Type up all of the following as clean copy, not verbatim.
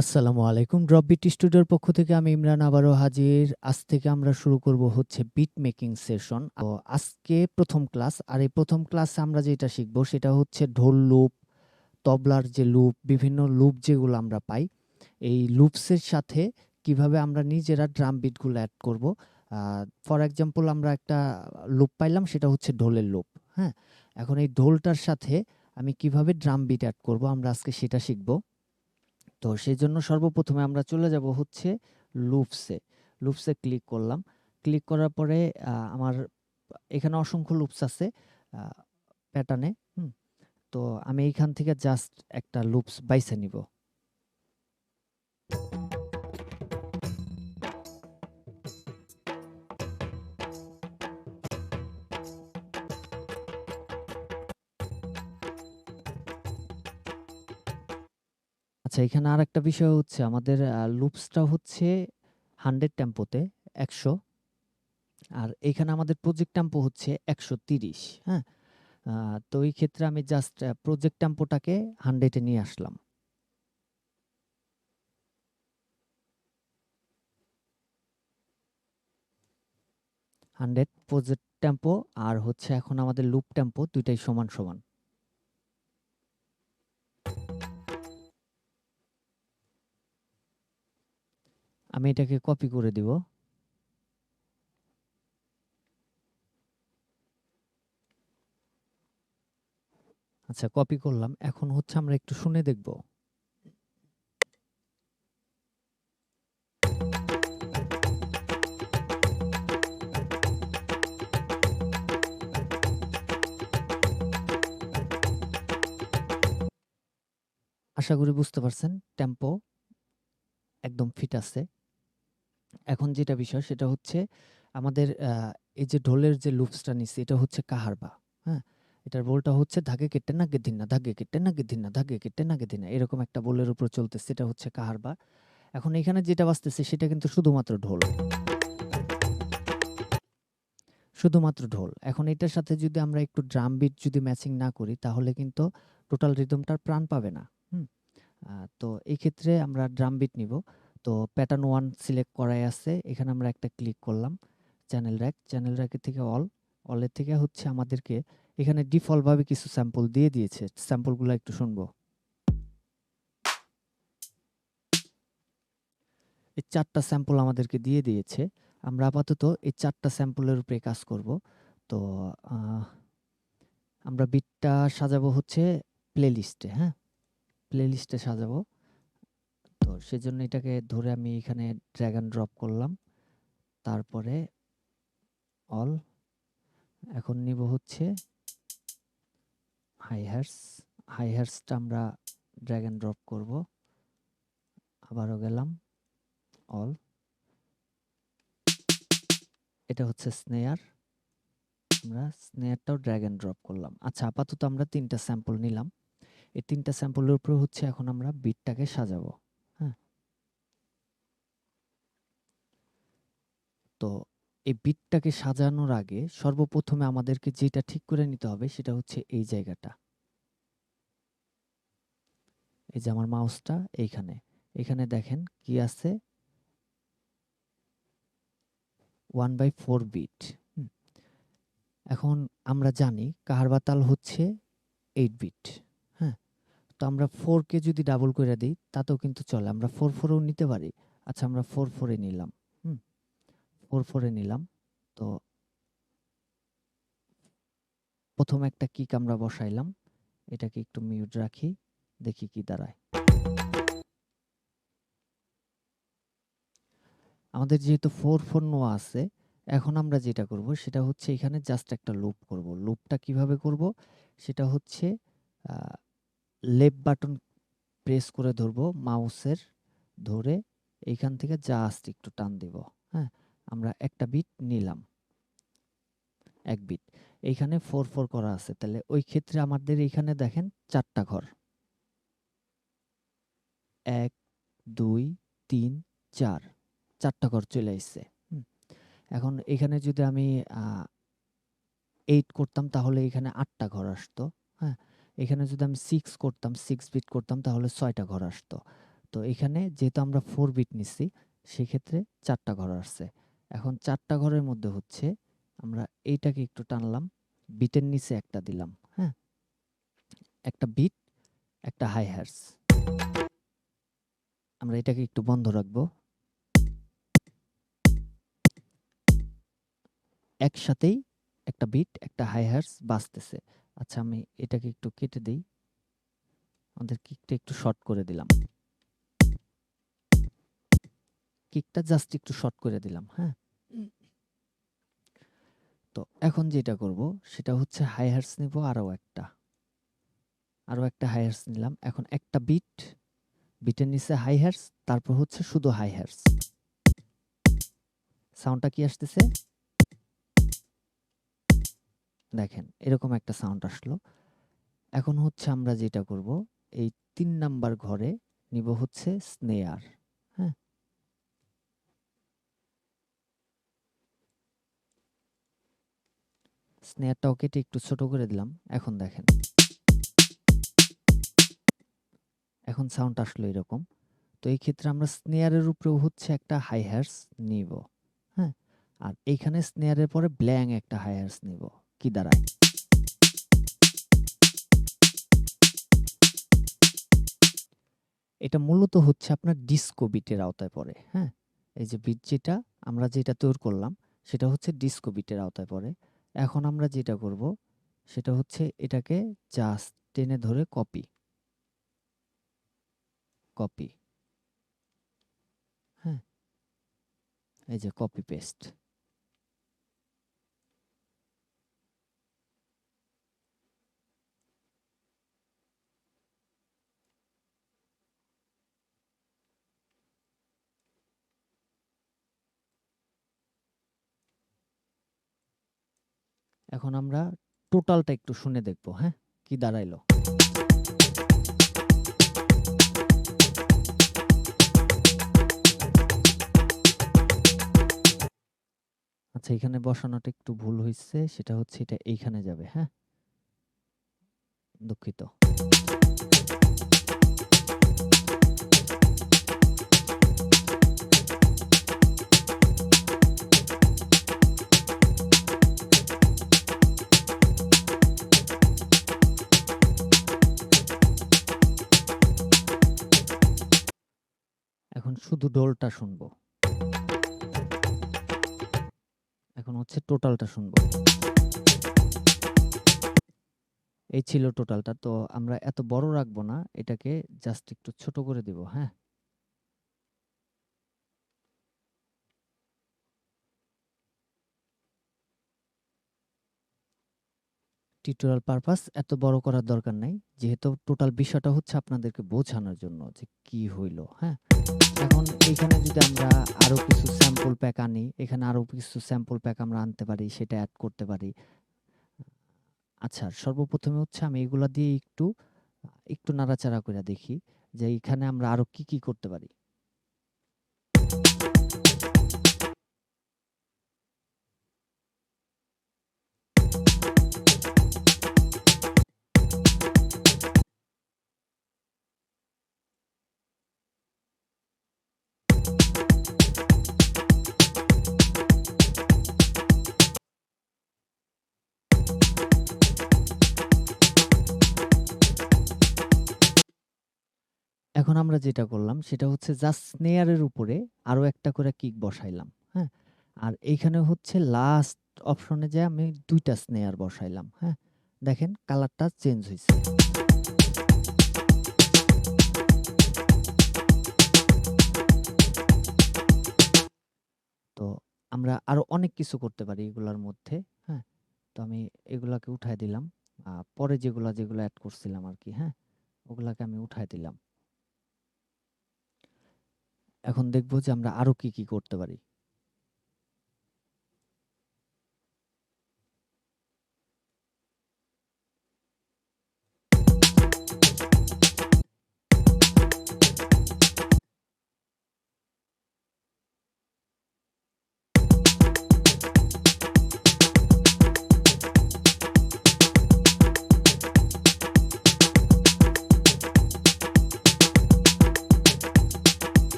আসসালামু আলাইকুম। Drop bit স্টুডিওর পক্ষ থেকে আমি ইমরান আবারও হাজির। আজ থেকে আমরা শুরু করব হচ্ছে বিট মেকিং সেশন। তো আজকে প্রথম ক্লাস, আর এই প্রথম ক্লাসে আমরা যেটা শিখব সেটা হচ্ছে ঢোল লুপ, তবলার যে লুপ, বিভিন্ন লুপ যেগুলো আমরা পাই, এই লুপসের সাথে কিভাবে আমরা নিজেরা ড্রাম বিটগুলো অ্যাড করব। ফর এক্সাম্পল আমরা একটা লুপ পাইলাম, সেটা হচ্ছে ঢোলের লুপ। হ্যাঁ, এখন এই ঢোলটার সাথে আমি কিভাবে ড্রাম বিট অ্যাড করব আমরা আজকে সেটা শিখব। তো সেজন্য সর্বপ্রথমে আমরা চলে যাব হচ্ছে লুপসে। লুপসে ক্লিক করলাম। ক্লিক করার পরে আমার এখানে অসংখ্য লুপস আছে প্যাটার্নে। তো আমি এইখান থেকে জাস্ট একটা লুপস বাইছে নিব। আচ্ছা, এখানে আরেকটা বিষয় হচ্ছে আমাদের লুপসটা হচ্ছে 100 টেম্পোতে 100, আর এখানে আমাদের প্রজেক্ট টেম্পো হচ্ছে 130। হ্যাঁ, তো এই ক্ষেত্রে আমি জাস্ট প্রজেক্ট টেম্পোটাকে 100 এ নিয়ে আসলাম। 100 প্রজেক্ট টেম্পো আর হচ্ছে এখন আমাদের লুপ টেম্পো দুইটাই সমান সমান। আমি এটাকে কপি করে দিব। আচ্ছা, কপি করলাম। এখন হচ্ছে আমরা একটু শুনে দেখব। আশা করি বুঝতে পারছেন, টেম্পো একদম ফিট আছে। এখন যেটা বিষয় সেটা হচ্ছে আমাদের এই যে ঢোলের যে লুপসটা নিচ্ছি এটা হচ্ছে কাহারবা। হ্যাঁ, এটার বোলটা হচ্ছে ধাগে কেটে না গেধিনা, ধাগে কেটে না গেধিনা, ধাগে কেটে না গেধিনা, এরকম একটা বোলের উপর চলতেছে। এটা হচ্ছে কাহারবা। এখন এখানে যেটা বাজতেছে সেটা কিন্তু শুধুমাত্র ঢোল, শুধুমাত্র ঢোল। এখন এটার সাথে যদি আমরা একটু ড্রাম বিট যদি ম্যাচিং না করি তাহলে কিন্তু টোটাল রিদমটার প্রাণ পাবে না। হুম তো এই ক্ষেত্রে আমরা ড্রাম বিট নিব। তো প্যাটার্ন 1 সিলেক্ট করাই আছে, এখানে আমরা একটা ক্লিক করলাম। চ্যানেল র্যাকের থেকে অলের থেকে হচ্ছে আমাদেরকে এখানে ডিফল্ট ভাবে কিছু স্যাম্পল দিয়ে দিয়েছে। স্যাম্পলগুলো একটু শুনবো। এই 4টা স্যাম্পল আমাদেরকে দিয়ে দিয়েছে। আমরা আপাতত এই 4টা স্যাম্পলের উপরে কাজ করব। তো আহ, আমরা বিটটা সাজাবো হচ্ছে প্লেলিস্টে। হ্যাঁ, প্লেলিস্টে সাজাবো। তো সেজন্য এটাকে ধরে আমি এখানে ড্র্যাগ অ্যান্ড ড্রপ করলাম, তারপরে অল। এখন নিব হচ্ছে হাই হ্যাটসটা আমরা ড্র্যাগ অ্যান্ড ড্রপ করব। আবারও গেলাম অল। এটা হচ্ছে স্নেয়ার, আমরা স্নেয়ারটাও ড্র্যাগ অ্যান্ড ড্রপ করলাম। আচ্ছা, আপাতত আমরা 3টা স্যাম্পল নিলাম। এই 3টা স্যাম্পলের উপরে হচ্ছে এখন আমরা বিটটাকে সাজাবো। হ্যাঁ, তো এই বিটটাকে সাজানোর আগে সর্বপ্রথমে আমাদেরকে যেটা ঠিক করে নিতে হবে সেটা হচ্ছে এই জায়গাটা। এই যে আমার মাউসটা এইখানে, এখানে দেখেন কি আছে, 1/4 বিট। এখন আমরা জানি কাহারবা তাল হচ্ছে 8 বিট। হ্যাঁ, তো আমরা 4 কে যদি ডাবল করে দিই তাতেও কিন্তু চলে, আমরা 4/4ও নিতে পারি। আচ্ছা, আমরা 4/4 এ নিলাম। 4/4 এ নিলাম। তো প্রথম একটা কিক আমরা বসাইলাম, এটাকে একটু মিউট রাখি, দেখি কি দাঁড়ায়। আমাদের যেহেতু 4/4 নেওয়া আছে, এখন আমরা যেটা করব সেটা হচ্ছে এখানে জাস্ট একটা লুপ করব। লুপটা কিভাবে করব সেটা হচ্ছে লেফট বাটন প্রেস করে ধরবো মাউসের, ধরে এইখান থেকে জাস্ট একটু টান দিব। হ্যাঁ, আমরা একটা বিট নিলাম, 1 বিট। এইখানে 4/4 করা আছে, তাহলে ওই ক্ষেত্রে আমাদের এইখানে দেখেন 4টা ঘর, 1 2 3 4, 4টা ঘর চলে আসছে। এখন এখানে যদি আমি 8 করতাম তাহলে এখানে 8টা ঘর আসতো। হ্যাঁ, এখানে যদি আমি 6 করতাম, 6 বিট করতাম তাহলে 6টা ঘর আসতো। তো এখানে যেহেতু আমরা 4 বিট নিচ্ছি সেক্ষেত্রে 4টা ঘর আসছে। এখন 4টা ঘরের মধ্যে হচ্ছে আমরা এইটাকে একটু টানলাম, বিটের নিচে একটা দিলাম, হ্যাঁ? একটা বিট, একটা হাই হ্যাটস। আমরা এটাকে একটু বন্ধ রাখবো। একসাথেই একটা বিট, একটা হাই হ্যাটস বাজতেছে। আচ্ছা, আমি এটাকে একটু কেটে দেই। আমাদের কিকটা একটু শর্ট করে দিলাম। কিকটা জাস্ট একটু শর্ট করে দিলাম, হ্যাঁ? তো এখন যেটা করব সেটা হচ্ছে হাই হ্যাটস নিব আরো একটা হাই হ্যাটস নিলাম। এখন একটা বিট, বিটের নিচে হাই হ্যাটস, তারপর হচ্ছে শুধু হাই হ্যাটস। সাউন্ডটা কি আসতেছে দেখেন, এরকম একটা সাউন্ড আসলো। এখন হচ্ছে আমরা যেটা করব, এই 3 নাম্বার ঘরে নিব হচ্ছে স্নেয়ার, হ্যাঁ? স্নেয়ারটাও কেটে একটু ছোট করে দিলাম। এখন দেখেন, এখন সাউন্ড আসলো এরকম। তো এই ক্ষেত্রে আমরা স্নেয়ারের উপরেও হচ্ছে একটা হাই হ্যাটস নিব, হ্যাঁ? আর এইখানে স্নেয়ারের পরে ব্ল্যাং একটা হাই হ্যাটস নিব। কি দাঁড়ায়? এটা মূলত হচ্ছে আপনার ডিস্কো বিটের আওতায় পড়ে, হ্যাঁ? এই যে বিট যেটা আমরা যেটা তৈরি করলাম সেটা হচ্ছে ডিস্কো বিটের আওতায় পড়ে। এখন আমরা যেটা করব সেটা হচ্ছে এটাকে জাস্ট টেনে ধরে কপি, কপি, হ্যাঁ? এই যে কপি পেস্ট। এখন আমরা টোটালটা একটু শুনে দেখব, হ্যাঁ? কি দাঁড়াইলো? আচ্ছা, এখানে বসানোটা একটু ভুল হইছে। সেটা হচ্ছে এটা এইখানে যাবে, হ্যাঁ? দুঃখিত। এখন শুধু ডোলটা শুনবো। এখন হচ্ছে টোটালটা শুনবো। এই ছিল টোটালটা। তো আমরা এত বড় রাখবো না, এটাকে জাস্ট একটু ছোট করে দিব, হ্যাঁ? টিউটোরিয়াল পারপাস এত বড় করার দরকার নাই। যেহেতু টোটাল বিষয়টা হচ্ছে আপনাদেরকে বোঝানোর জন্য যে কি হইলো, হ্যাঁ? এখন এইখানে যদি আমরা আরো কিছু স্যাম্পল প্যাক আনি, এখানে আরো কিছু স্যাম্পল প্যাক আমরা আনতে পারি, সেটা এড করতে পারি। আচ্ছা, সর্বপ্রথমে হচ্ছে আমি এগুলা দিয়ে একটু নাড়াচাড়া করে দেখি যে এখানে আমরা আরো কি, কি করতে পারি। এখন আমরা যেটা করলাম সেটা হচ্ছে জাস্ট স্নেয়ারের উপরে আরো একটা করে কিক বসাইলাম, হ্যাঁ? আর এইখানে হচ্ছে লাস্ট অপশনে যেয়ে আমি ২ টা স্নেয়ার বসাইলাম, হ্যাঁ? দেখেন কালারটা চেঞ্জ হইছে। তো আমরা আরো অনেক কিছু করতে পারি এগুলার মধ্যে, হ্যাঁ? তো আমি এগুলাকে উঠায় দিলাম। পরে যেগুলা এড করছিলাম আরকি, হ্যাঁ? ওগুলাকে আমি উঠায় দিলাম। এখন দেখব যে আমরা আরো কি, কি করতে পারি।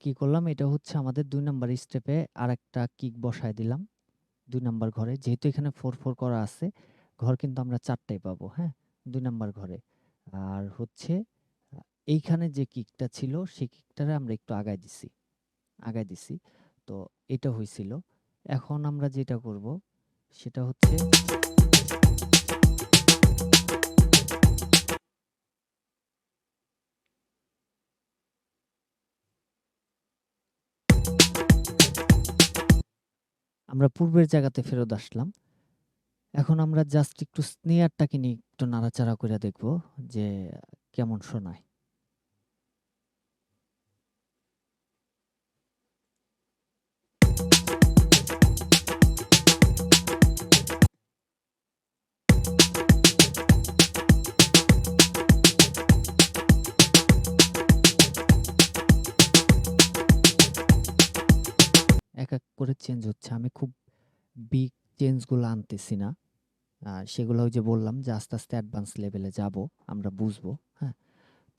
কি করলাম, এটা হচ্ছে আমাদের ২ নাম্বার স্টেপে আরেকটা কিক বসায় দিলাম ২ নাম্বার ঘরে। যেহেতু এখানে ৪, ৪ করা আছে, ঘর কিন্তু আমরা ৪ টাই পাবো, হ্যাঁ? ২ নাম্বার ঘরে। আর হচ্ছে আ এইখানে যে কিকটা ছিল, সেই কিকটারে আমরা একটু আগায় দিছি। তো এটা হইছিল। এখন আমরা যেটা করব, সেটা হচ্ছে আমরা পূর্বের জায়গাতে ফেরত আসলাম। এখন আমরা জাস্ট একটু স্নেয়ারটাকে নিয়ে একটু নাড়াচাড়া কইরা দেখব যে কেমন শোনায়। এক, এক করে চেঞ্জ হচ্ছে। আমি খুব বিগ চেঞ্জ গুলা আনতেছি না। সেগুলো ওই যে বললাম যে আস্তে, আস্তে অ্যাডভান্স লেভেলে যাবো, আমরা বুঝবো, হ্যাঁ?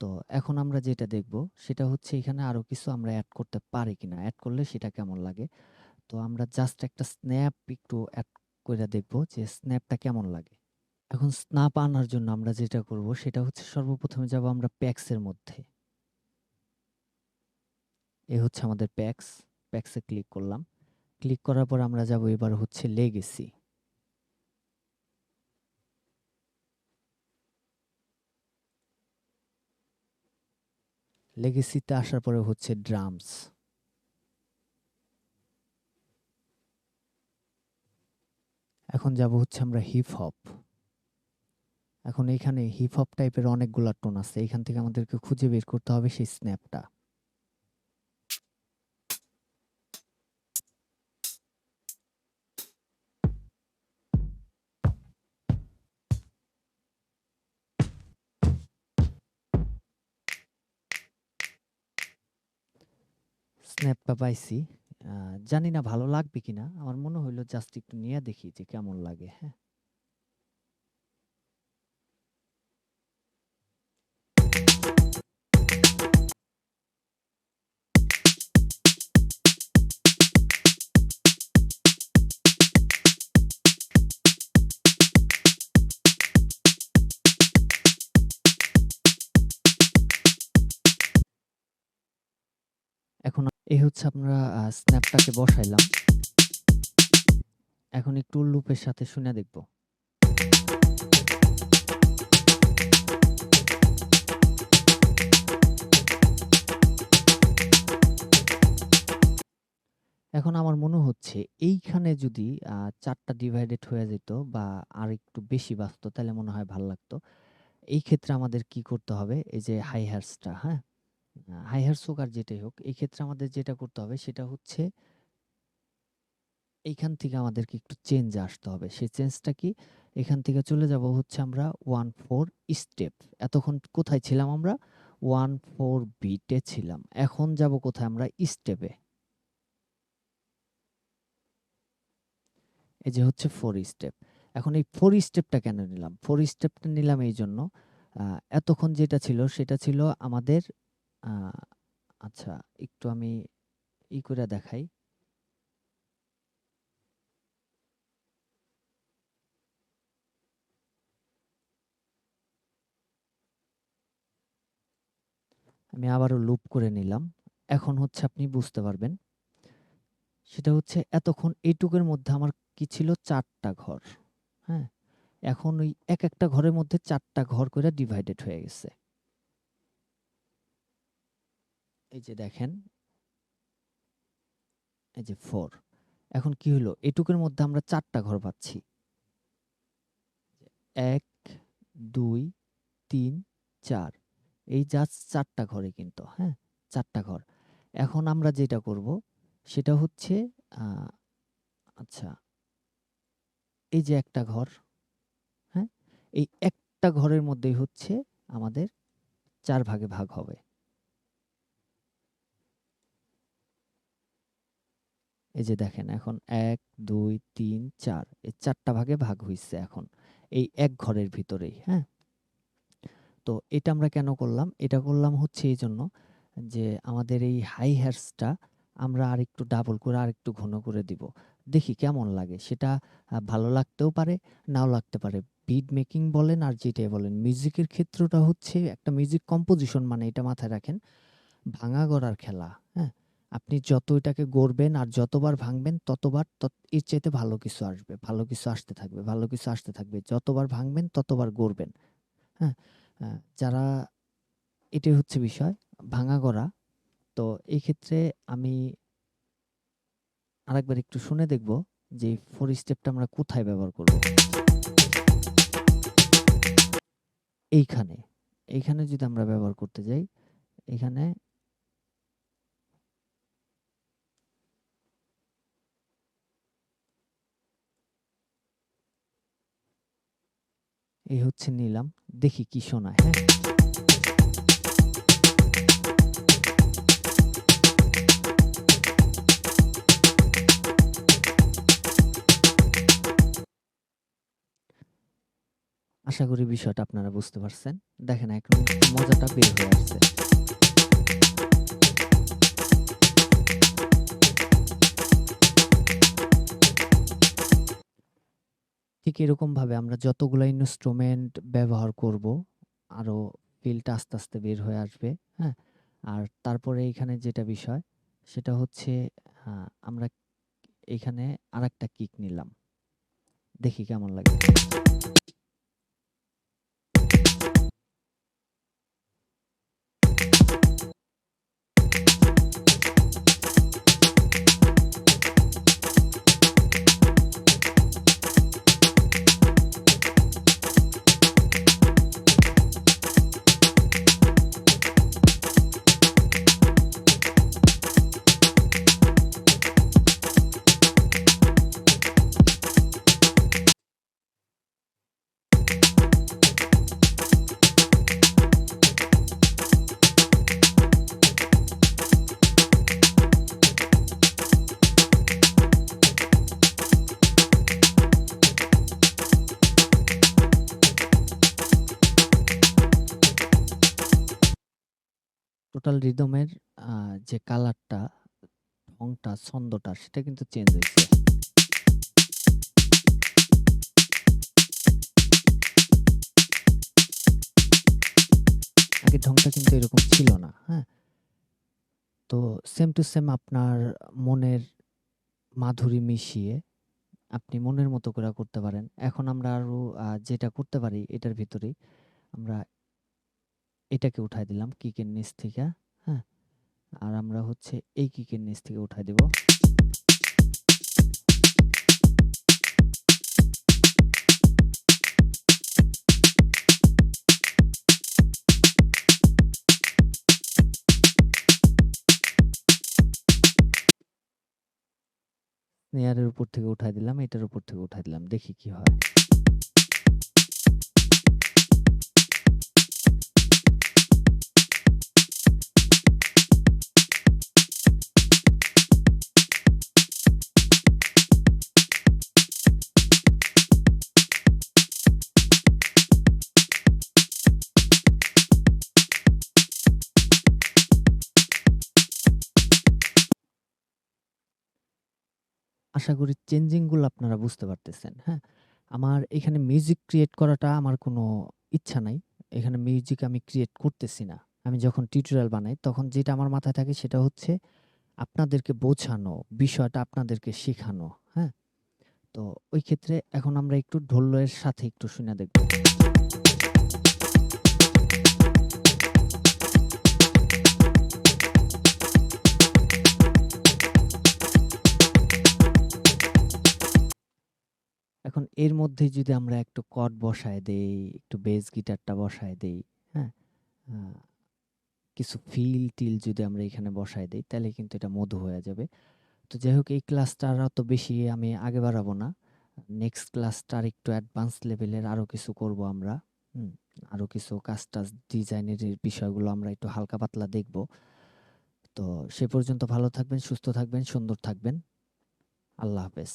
তো এখন আমরা যেটা দেখব, সেটা হচ্ছে এখানে আরো কিছু আমরা এড করতে পারি কিনা। এড করলে সেটা কেমন লাগে। তো আমরা জাস্ট একটা স্ন্যাপ একটু এড কইরা দেখব যে স্ন্যাপটা কেমন লাগে। এখন স্ন্যাপ আনার জন্য আমরা যেটা করব, সেটা হচ্ছে সর্বপ্রথমে যাব আমরা প্যাকস এর মধ্যে। এ হচ্ছে আমাদের প্যাকস। প্যাকস এ ক্লিক করলাম। ক্লিক করার পর আমরা যাব এবার হচ্ছে লেগেসি। লেগেসিতে আসার পরে হচ্ছে ড্রামস। এখন যাব হচ্ছে আমরা হিপ হপ। এখন এইখানে হিপ হপ টাইপের অনেকগুলা টোন আছে। এখান থেকে আমাদেরকে খুঁজে বের করতে হবে সেই স্ন্যাপটা। স্ন্যাপটা পাইছি। আ জানি না ভালো লাগবে কিনা। আমার মনে হইলো জাস্ট একটু নিয়া দেখি যে কেমন লাগে, হ্যাঁ? এখন এই হচ্ছে আমরা স্ন্যাপটাকে বসাইলাম। এখন একটু লুপের সাথে শুনে দেখব। এখন আমার মনে হচ্ছে এইখানে যদি ৪ টা ডিভাইডেড হয়ে যেত বা আরেকটু বেশি বাজতো তাহলে মনে হয় ভাল লাগতো। এই ক্ষেত্রে আমাদের কি করতে হবে? এই যে হাই হ্যাটসটা, হ্যাঁ? হাই হ্যাটস হোক আর যেটাই হোক, এই ক্ষেত্রে আমাদের যেটা করতে হবে সেটা হচ্ছে এইখান থেকে আমাদেরকে একটু চেঞ্জে আসতে হবে। সেই চেঞ্জটা কি? এখান থেকে চলে যাব হচ্ছে আমরা 1/4 স্টেপ। এতক্ষণ কোথায় ছিলাম আমরা? 1/4 বিটে ছিলাম। এখন যাব কোথায় আমরা? স্টেপে। এই যে হচ্ছে 4 স্টেপ। এখন এই 4 স্টেপটা কেন নিলাম? 4 স্টেপটা নিলাম এইজন্য, আ এতক্ষণ যেটা ছিল সেটা ছিল আমাদের আ আচ্ছা একটু আমি কইরা দেখাই। আমি আবারও লুপ করে নিলাম। এখন হচ্ছে আপনি বুঝতে পারবেন। সেটা হচ্ছে এতক্ষণ এইটুকের মধ্যে আমার কি ছিল? ৪ টা ঘর। হ্যাঁ? এখন ওই একেকটা ঘরের মধ্যে ৪ টা ঘর কইরা ডিভাইডেড হয়ে গেছে। এই যে দেখেন, এই যে 4। এখন কি হইলো? এটুকের মধ্যে আমরা ৪ টা ঘর পাচ্ছি। ১, ২, ৩, ৪। এই জাস্ট ৪ টা ঘরে কিন্তু, হ্যাঁ? ৪ টা ঘর। এখন আমরা যেটা করব সেটা হচ্ছে আ আচ্ছা, এই যে একটা ঘর, হ্যাঁ? এই একটা ঘরের মধ্যেই হচ্ছে আমাদের ৪ ভাগে ভাগ হবে। এই যে দেখেন এখন ১, ২, ৩, ৪ এই ৪ টা ভাগে ভাগ হইছে এখন। এই এক ঘরের ভিতরেই, হ্যাঁ? তো এটা আমরা কেন করলাম? এটা করলাম হচ্ছে এইজন্য, যে আমাদের এই হাই হ্যাটসটা আমরা আরেকটু ডাবল করে আরেকটু ঘন করে দিব। দেখি কেমন লাগে। সেটা ভালো লাগতেও পারে, নাও লাগতে পারে। বিট মেকিং বলেন আর যেটাই বলেন, মিউজিকের ক্ষেত্রটা হচ্ছে একটা মিউজিক কম্পোজিশন মানে এটা মাথায় রাখেন, ভাঙা গড়ার খেলা, হ্যাঁ? আপনি যত এটাকে গড়বেন আর যতবার ভাঙবেন ততবার এর চাইতে ভালো কিছু আসবে। ভালো কিছু আসতে থাকবে, ভালো কিছু আসতে থাকবে। যতবার ভাঙবেন ততবার গড়বেন, হ্যাঁ? আ যারা এটাই হচ্ছে বিষয়, ভাঙা গড়া। তো এই ক্ষেত্রে আমি আরেকবার একটু শুনে দেখব যে 4 স্টেপটা আমরা কোথায় ব্যবহার করব। এইখানে, এইখানে যদি আমরা ব্যবহার করতে যাই, এখানে এই হচ্ছে নিলাম। দেখি কি শোনায়, হ্যাঁ? আশা করি বিষয়টা আপনারা বুঝতে পারছেন। দেখেন এখন মজাটা বের হয়ে আসছে। ঠিক এরকমভাবে আমরা যতগুলা ইন্সট্রুমেন্ট ব্যবহার করব, আরো ফিলটা আস্তে, আস্তে বের হয়ে আসবে, হ্যাঁ? আর তারপরে এইখানে যেটা বিষয়, সেটা হচ্ছে আমরা এখানে আরেকটা কিক নিলাম। দেখি কেমন লাগে। টোটাল রিদমের আ যে কালারটা, ঢংটা, ছন্দটা সেটা কিন্তু চেঞ্জ হইছে। আগের ঢংটা কিন্তু এরকম ছিল না, হ্যাঁ? তো সেম টু সেম আপনার মনের মাধুরী মিশিয়ে আপনি মনের মতো করে করতে পারেন। এখন আমরা আরো যেটা করতে পারি এটার ভিতরেই আমরা এটাকে উঠায় দিলাম কিকের নিচ থেকে, হ্যাঁ? আর আমরা হচ্ছে এই কিকের নিচ থেকে উঠায় দিব। স্নেয়ারের উপর থেকে উঠায় দিলাম, এটার উপর থেকে উঠায় দিলাম। দেখি কি হয়। আশা করি চেঞ্জিং গুলো আপনারা বুঝতে পারতেছেন, হ্যাঁ? আমার এখানে মিউজিক ক্রিয়েট করাটা আমার কোনো ইচ্ছা নাই। এখানে মিউজিক আমি ক্রিয়েট করতেছি না। আমি যখন টিউটোরিয়াল বানাই তখন যেটা আমার মাথায় থাকে সেটা হচ্ছে আপনাদেরকে বোঝানো, বিষয়টা আপনাদেরকে শেখানো, হ্যাঁ? তো ওই ক্ষেত্রে এখন আমরা একটু ঢোলের সাথে একটু শুনে দেখব। এখন এর মধ্যে যদি আমরা একটু কর্ড বসায় দেই, একটু বেস গিটারটা বসায় দেই, হ্যাঁ? আ কিছু ফিল-টিল যদি আমরা এখানে বসায় দেই তাইলে কিন্তু এটা মধু হয়ে যাবে। তো যাই হোক এই ক্লাসটা আর অত বেশি আমি আগে বাড়াবো না। নেক্সট ক্লাসটা আরেকটু অ্যাডভান্স লেভেলের আরো কিছু করব আমরা। হুম? আরো কিছু কাজ-টাজ ডিজাইনের এর বিষয়গুলো আমরা একটু হালকা পাতলা দেখব। তো সে পর্যন্ত ভালো থাকবেন, সুস্থ থাকবেন, সুন্দর থাকবেন। আল্লাহ হাফেজ।